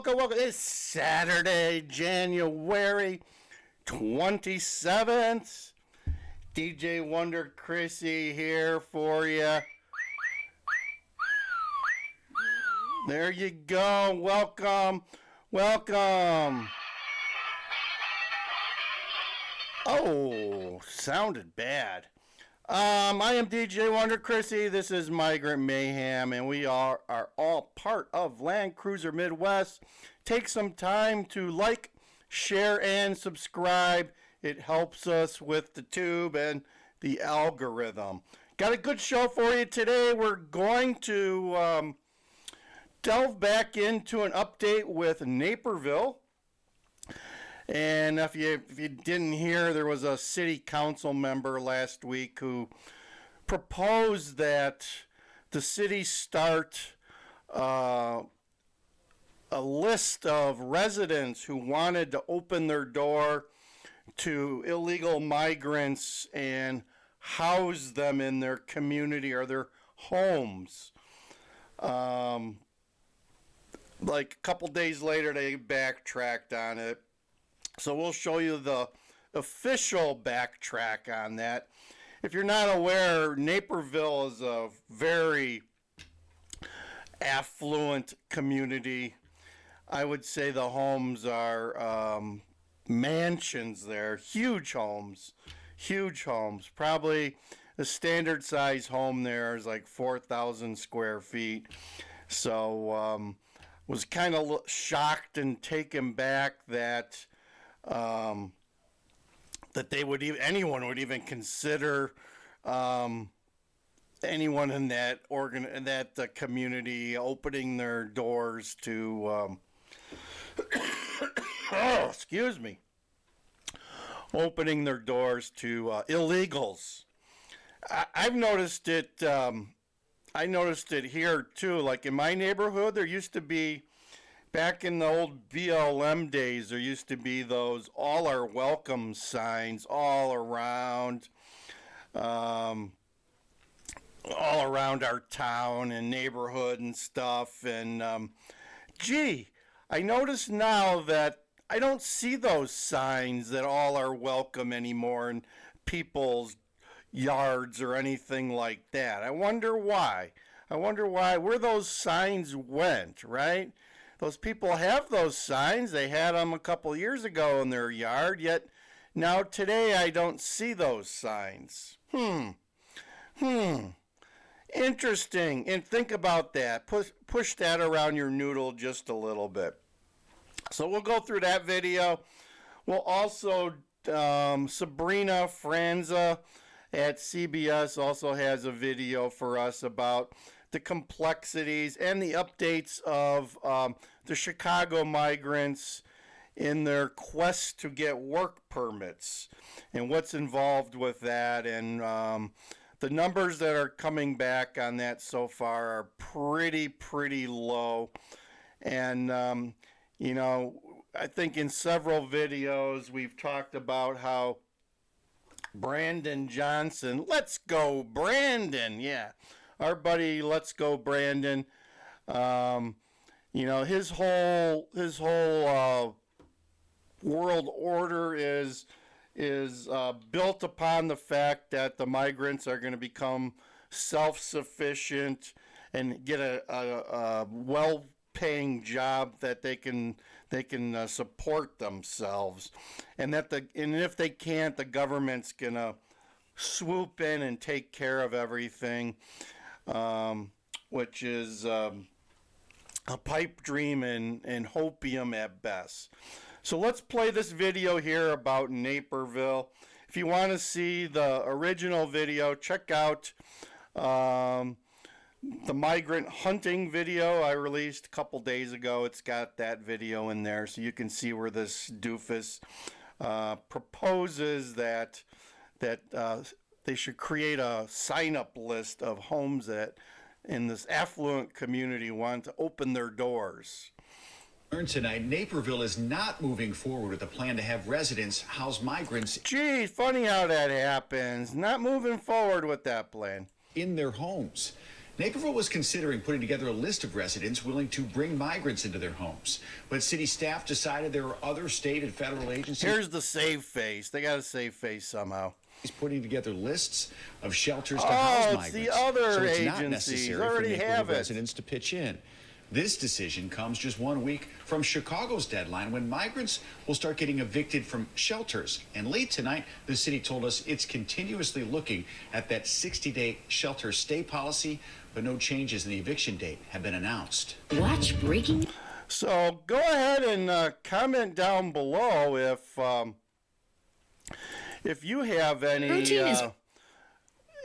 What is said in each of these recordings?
welcome. It's Saturday, January 27th. DJ Wonder Chrissy here for you. There you go. Welcome. Oh, sounded bad. I am DJ Wonder Chrissy. This is Migrant Mayhem, and we are all part of Land Cruiser Midwest. Take some time to like, share, and subscribe. It helps us with the tube and the algorithm. Got a good show for you today. We're going to delve back into an update with Naperville. And if you didn't hear, there was a city council member last week who proposed that the city start a list of residents who wanted to open their door to illegal migrants and house them in their community or their homes. Like a couple days later, they backtracked on it. So we'll show you the official backtrack on that. If you're not aware, Naperville is a very affluent community. I would say the homes are mansions there, huge homes. Probably the standard size home there is like 4,000 square feet. So was kind of shocked and taken back that that anyone would even consider anyone in that community opening their doors to opening their doors to illegals. I've noticed it. I noticed it here too. Like in my neighborhood, there used to be. Back in the old BLM days, there used to be those all are welcome signs all around our town and neighborhood and stuff. And I notice now that I don't see those signs that all are welcome anymore in people's yards or anything like that. I wonder why. Where those signs went, right? Those people have those signs. They had them a couple years ago in their yard, yet now today I don't see those signs. Interesting. And think about that. Push that around your noodle just a little bit. So we'll go through that video. We'll also, Sabrina Franza at CBS also has a video for us about the complexities and the updates of the Chicago migrants in their quest to get work permits and what's involved with that. And the numbers that are coming back on that so far are pretty low. And, I think in several videos we've talked about how Brandon Johnson, let's go Brandon, yeah. Our buddy, let's go Brandon. His whole world order is built upon the fact that the migrants are going to become self-sufficient and get a well-paying job that they can support themselves, and if they can't, the government's gonna swoop in and take care of everything. Which is a pipe dream and hopium at best. So let's play this video here about Naperville. If you want to see the original video, check out the migrant hunting video I released a couple days ago. It's got that video in there, so you can see where this doofus proposes that they should create a sign-up list of homes that in this affluent community want to open their doors. Tonight, Naperville is not moving forward with a plan to have residents house migrants. Gee, funny how that happens. Not moving forward with that plan. In their homes. Naperville was considering putting together a list of residents willing to bring migrants into their homes, but city staff decided there are other state and federal agencies. Here's the save face. They got to save face somehow. He's putting together lists of shelters to house migrants. The other so it's agencies not necessary already for have Naperville it. residents to pitch in. This decision comes just 1 week from Chicago's deadline when migrants will start getting evicted from shelters. And late tonight, the city told us it's continuously looking at that 60-day shelter stay policy, but no changes in the eviction date have been announced. Watch breaking. So go ahead and comment down below if you have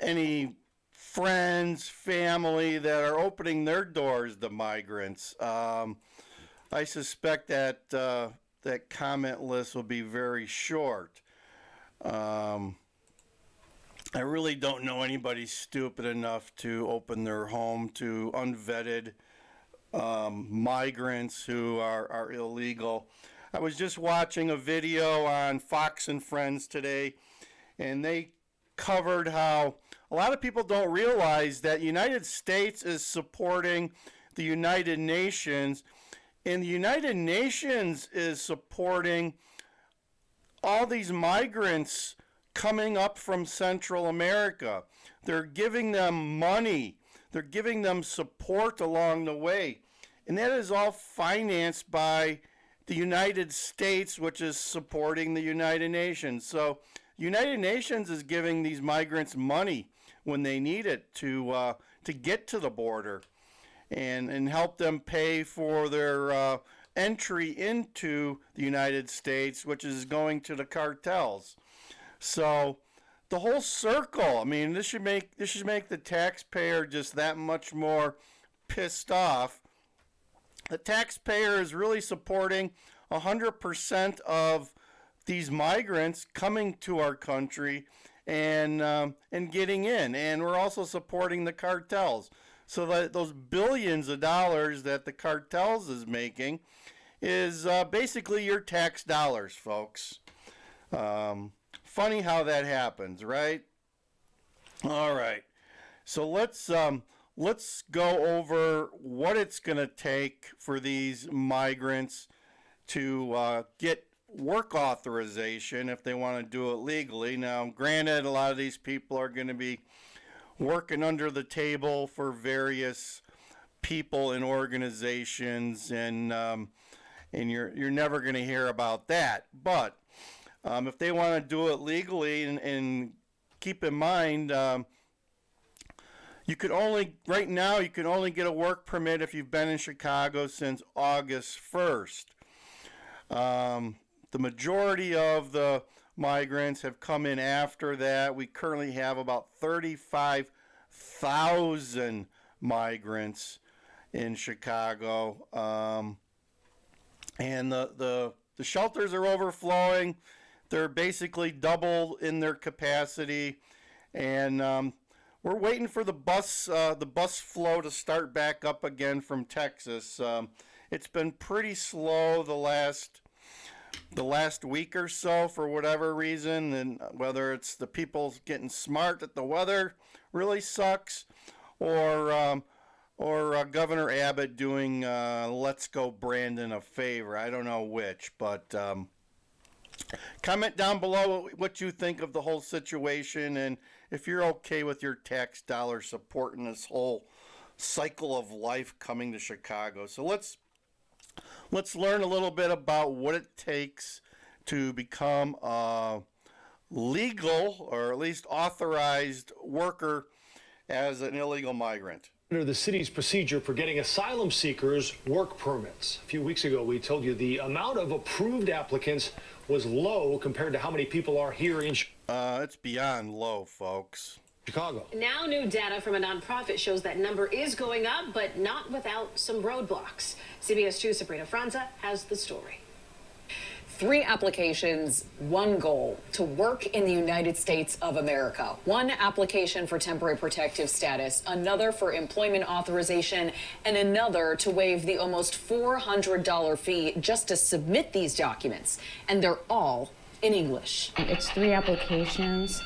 any friends, family that are opening their doors to migrants. I suspect that that comment list will be very short. I really don't know anybody stupid enough to open their home to unvetted migrants who are illegal. I was just watching a video on Fox and Friends today, and they covered how a lot of people don't realize that the United States is supporting the United Nations, and the United Nations is supporting all these migrants coming up from Central America. They're giving them money. They're giving them support along the way. And that is all financed by the United States, which is supporting the United Nations. So United Nations is giving these migrants money when they need it to get to the border and help them pay for their entry into the United States, which is going to the cartels. So the whole circle, I mean, this should make the taxpayer just that much more pissed off. The taxpayer is really supporting 100% of these migrants coming to our country and getting in, and we're also supporting the cartels. So that those billions of dollars that the cartels is making is basically your tax dollars, folks. Funny how that happens, right? All right. So let's go over what it's going to take for these migrants to get work authorization if they want to do it legally. Now, granted, a lot of these people are going to be working under the table for various people and organizations, and you're never going to hear about that. But if they want to do it legally, and keep in mind, you could only get a work permit if you've been in Chicago since August 1st. The majority of the migrants have come in after that. We currently have about 35,000 migrants in Chicago, and the shelters are overflowing. They're basically double in their capacity, and we're waiting for the bus flow to start back up again from Texas. It's been pretty slow the last week or so for whatever reason, and whether it's the people getting smart that the weather really sucks, or Governor Abbott doing Let's Go Brandon a favor. I don't know which, but comment down below what you think of the whole situation, and if you're okay with your tax dollars supporting this whole cycle of life coming to Chicago. So let's learn a little bit about what it takes to become a legal, or at least authorized, worker as an illegal migrant. Under the city's procedure for getting asylum seekers work permits. A few weeks ago, we told you the amount of approved applicants was low compared to how many people are here in it's beyond low, folks. Chicago. Now new data from a nonprofit shows that number is going up, but not without some roadblocks. CBS 2's Sabrina Franza has the story. 3 applications, 1 goal: to work in the United States of America. 1 application for temporary protective status, another for employment authorization, and another to waive the almost $400 fee just to submit these documents. And they're all in English. It's 3 applications.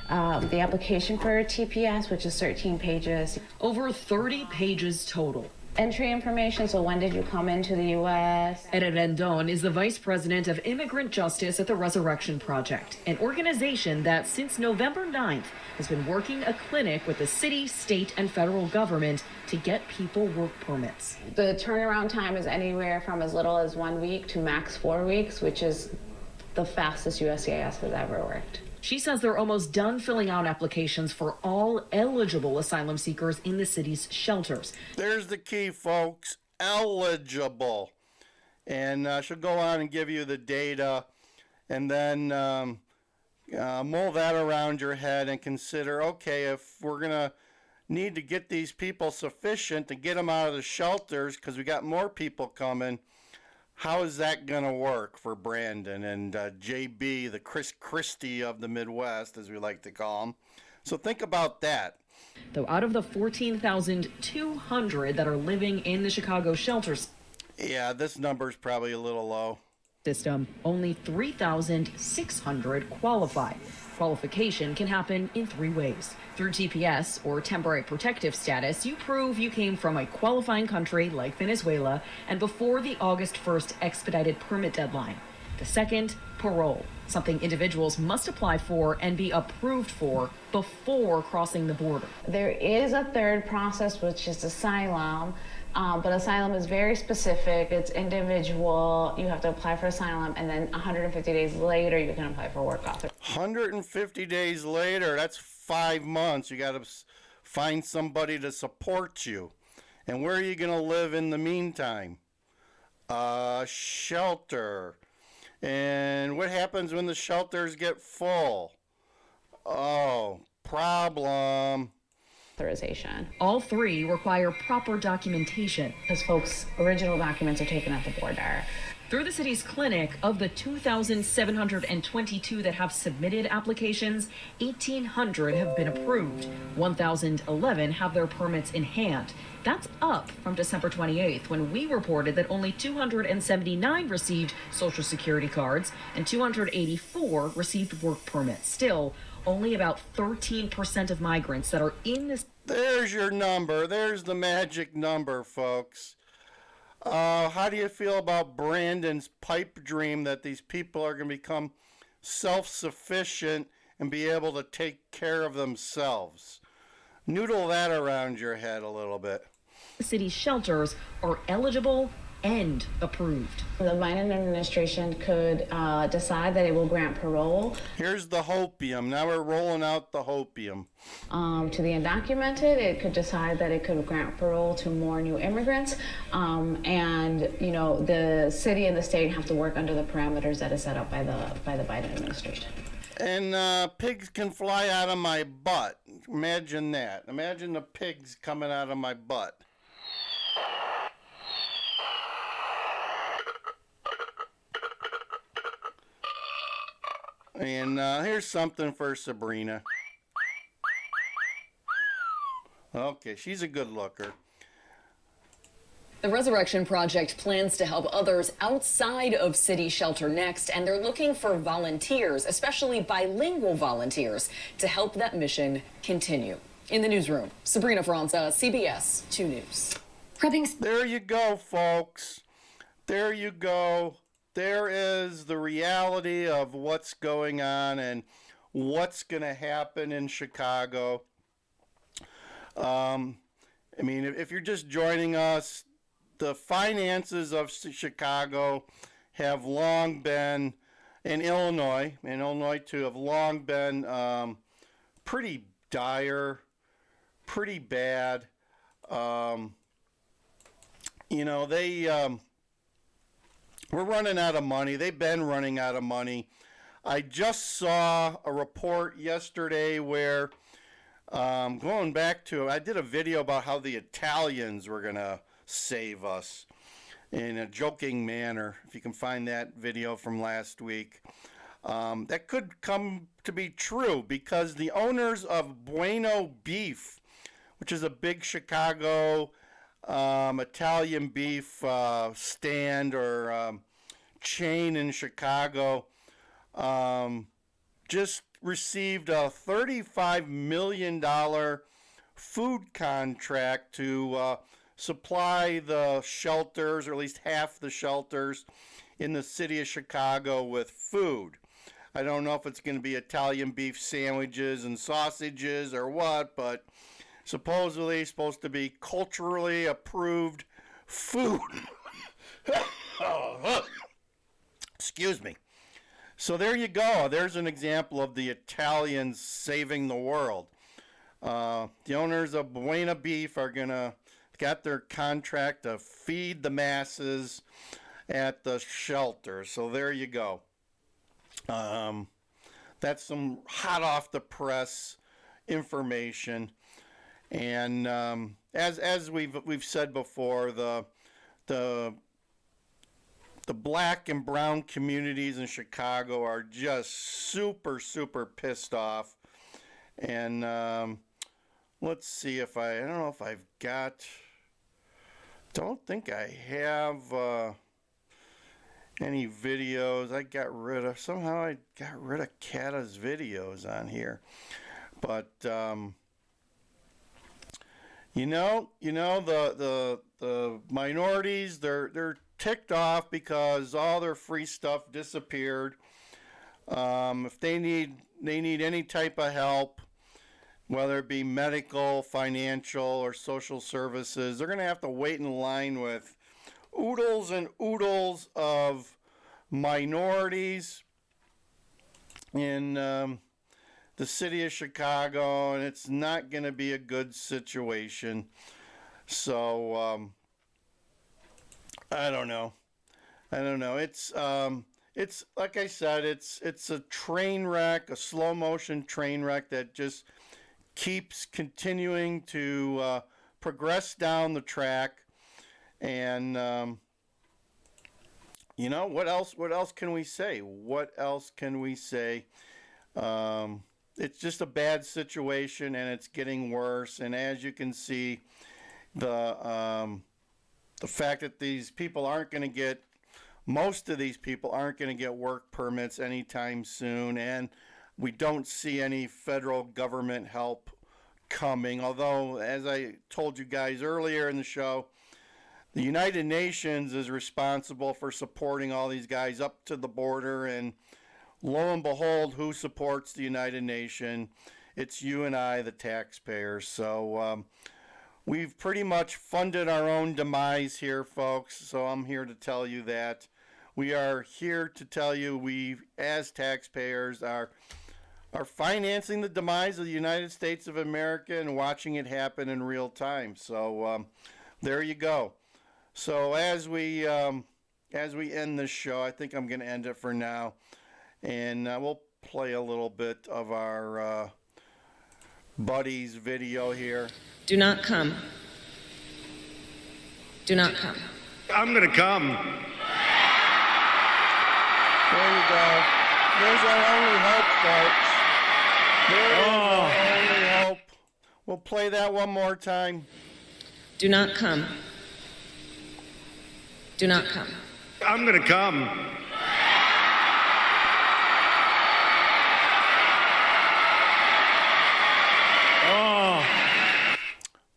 the application for TPS, which is 13 pages. Over 30 pages total. Entry information, so when did you come into the U.S.? Eda Rendon is the vice president of immigrant justice at the Resurrection Project, an organization that since November 9th has been working a clinic with the city, state, and federal government to get people work permits. The turnaround time is anywhere from as little as 1 week to max 4 weeks, which is the fastest USCIS has ever worked. She says they're almost done filling out applications for all eligible asylum seekers in the city's shelters. There's the key, folks. Eligible. And she'll go on and give you the data, and then mull that around your head and consider, okay, if we're going to need to get these people sufficient to get them out of the shelters because we got more people coming, how is that going to work for Brandon and JB, the Chris Christie of the Midwest, as we like to call him? So think about that. Though out of the 14,200 that are living in the Chicago shelters Yeah, this number's probably a little low. system, only 3,600 qualify. Qualification can happen in 3 ways. Through TPS, or temporary protective status, you prove you came from a qualifying country like Venezuela and before the August 1st expedited permit deadline. The second, parole, something individuals must apply for and be approved for before crossing the border. There is a third process, which is asylum, but asylum is very specific. It's individual. You have to apply for asylum, and then 150 days later, you can apply for work authorization. 150 days later, that's 5 months. You got to find somebody to support you. And where are you going to live in the meantime? Shelter. And what happens when the shelters get full? Oh, problem. Authorization. All 3 require proper documentation. Because folks' original documents are taken at the border. Through the city's clinic, of the 2,722 that have submitted applications, 1,800 have been approved. 1,011 have their permits in hand. That's up from December 28th, when we reported that only 279 received Social Security cards and 284 received work permits. Still, only about 13% of migrants that are in this. There's your number. There's the magic number, folks. How do you feel about Brandon's pipe dream that these people are going to become self-sufficient and be able to take care of themselves? Noodle that around your head a little bit. City shelters are eligible and approved. The Biden administration could decide that it will grant parole. Here's the hopium. Now we're rolling out the hopium. To the undocumented, it could decide that it could grant parole to more new immigrants. And, you know, the city and the state have to work under the parameters that is set up by the Biden administration. And pigs can fly out of my butt. Imagine that. Imagine the pigs coming out of my butt. And here's something for Sabrina. Okay, she's a good looker. The Resurrection Project plans to help others outside of city shelter next, and they're looking for volunteers, especially bilingual volunteers, to help that mission continue. In the newsroom, Sabrina Franza, CBS 2 News. There you go, folks. There you go. There is the reality of what's going on and what's going to happen in Chicago. I mean, if you're just joining us, the finances of Chicago have long been, in Illinois too, have long been pretty dire, pretty bad. You know, we're running out of money. They've been running out of money. I just saw a report yesterday where, going back to, I did a video about how the Italians were going to save us in a joking manner. If you can find that video from last week. That could come to be true because the owners of Bueno Beef, which is a big Chicago Italian beef stand or chain in Chicago, just received a $35 million food contract to supply the shelters, or at least half the shelters in the city of Chicago with food. I don't know if it's going to be Italian beef sandwiches and sausages or what, but supposedly it's supposed to be culturally approved food. Excuse me. So there you go. There's an example of the Italians saving the world. The owners of Buena Beef got their contract to feed the masses at the shelter. So there you go. That's some hot off the press information. And as we've said before, the black and brown communities in Chicago are just super pissed off. And let's see if I don't know if I've got. Don't think I have any videos. Somehow I got rid of Kata's videos on here. But the minorities, they're ticked off because all their free stuff disappeared. If they need any type of help, whether it be medical, financial, or social services, they're going to have to wait in line with oodles and oodles of minorities in the city of Chicago, and it's not going to be a good situation. So I don't know. It's like I said, it's a train wreck, a slow motion train wreck that just keeps continuing to progress down the track. And what else can we say? It's just a bad situation, and it's getting worse. And as you can see, the fact that most of these people aren't going to get work permits anytime soon, and we don't see any federal government help coming. Although, as I told you guys earlier in the show, the United Nations is responsible for supporting all these guys up to the border, and lo and behold, who supports the United Nations? It's you and I, the taxpayers. So we've pretty much funded our own demise here, folks. So I'm here to tell you that. We are here to tell you we, as taxpayers, are financing the demise of the United States of America and watching it happen in real time. So there you go. So as we end this show, I think I'm going to end it for now. And we'll play a little bit of our buddy's video here. Do not come. Do not come. I'm going to come. There you go. There's our only hope, folks. There's our only hope. We'll play that one more time. Do not come. Do not come. I'm going to come.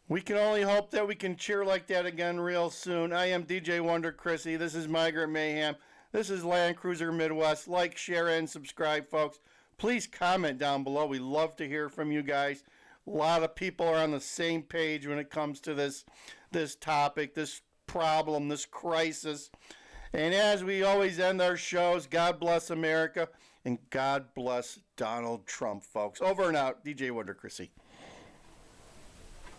We can only hope that we can cheer like that again real soon. I am DJ Wonder Chrissy. This is Migrant Mayhem. This is Land Cruiser Midwest. Like, share, and subscribe, folks. Please comment down below. We love to hear from you guys. A lot of people are on the same page when it comes to this topic, this problem, this crisis. And as we always end our shows, God bless America and God bless Donald Trump, folks. Over and out. DJ Wonder Chrissy.